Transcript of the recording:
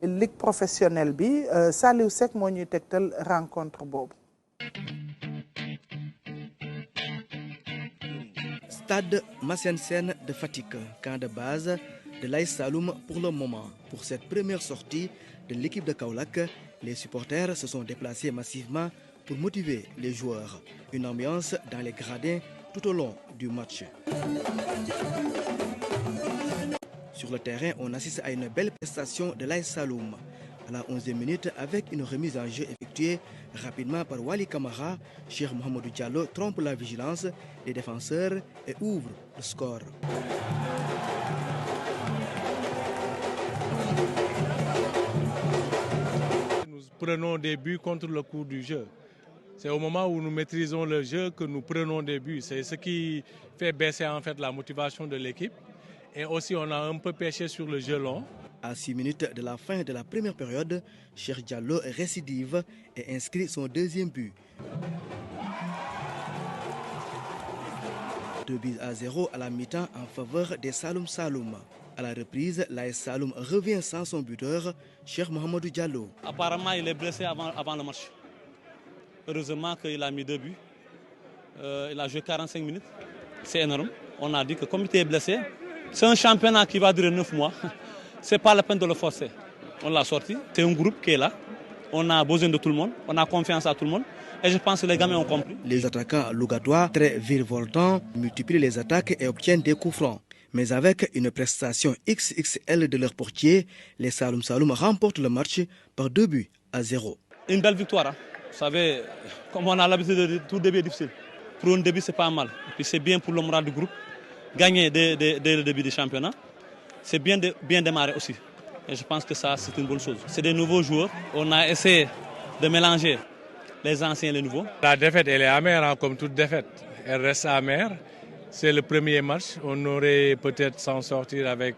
ligue professionnelle bi Saliou Seck moo ñuy tegtal rencontre boobu. Stade Massène Sène de Fatick, camp de base de l'AS Saloum pour le moment. Pour cette première sortie de l'équipe de Kaolack, les supporters se sont déplacés massivement pour motiver les joueurs. Une ambiance dans les gradins tout au long du match. Sur le terrain, on assiste à une belle prestation de l'AS Saloum. À la 11e minute, avec une remise en jeu effectuée rapidement par Wali Kamara, Cheikh Mohamedou Diallo trompe la vigilance des défenseurs et ouvre le score. Nous prenons des buts contre le cours du jeu. C'est au moment où nous maîtrisons le jeu que nous prenons des buts. C'est ce qui fait baisser en fait la motivation de l'équipe. Et aussi on a un peu pêché sur le jeu long. À 6 minutes de la fin de la première période, Cheikh Diallo récidive et inscrit son deuxième but. 2-0 à la mi-temps en faveur des Saloum Saloum. À la reprise, l'AS Saloum revient sans son buteur, Cheikh Mohamedou Diallo. Apparemment, il est blessé avant le match. Heureusement qu'il a mis 2 buts. Il a joué 45 minutes. C'est énorme. On a dit que comme il était blessé, c'est un championnat qui va durer 9 mois. C'est pas la peine de le forcer. On l'a sorti. C'est un groupe qui est là. On a besoin de tout le monde. On a confiance à tout le monde. Et je pense que les gamins ont compris. Les attaquants lougatois, très virevoltants, multiplient les attaques et obtiennent des coups francs. Mais avec une prestation XXL de leur portier, les Saloum Saloum remportent le match par 2-0. Une belle victoire. Hein. Vous savez, comme on a l'habitude de dire, tout début est difficile. Pour un début, c'est pas mal. Et puis c'est bien pour le moral du groupe. Gagner dès le début du championnat, c'est bien démarrer aussi. Et je pense que ça, c'est une bonne chose. C'est des nouveaux joueurs. On a essayé de mélanger les anciens et les nouveaux. La défaite, elle est amère, hein, comme toute défaite. Elle reste amère. C'est le premier match. On aurait peut-être s'en sortir avec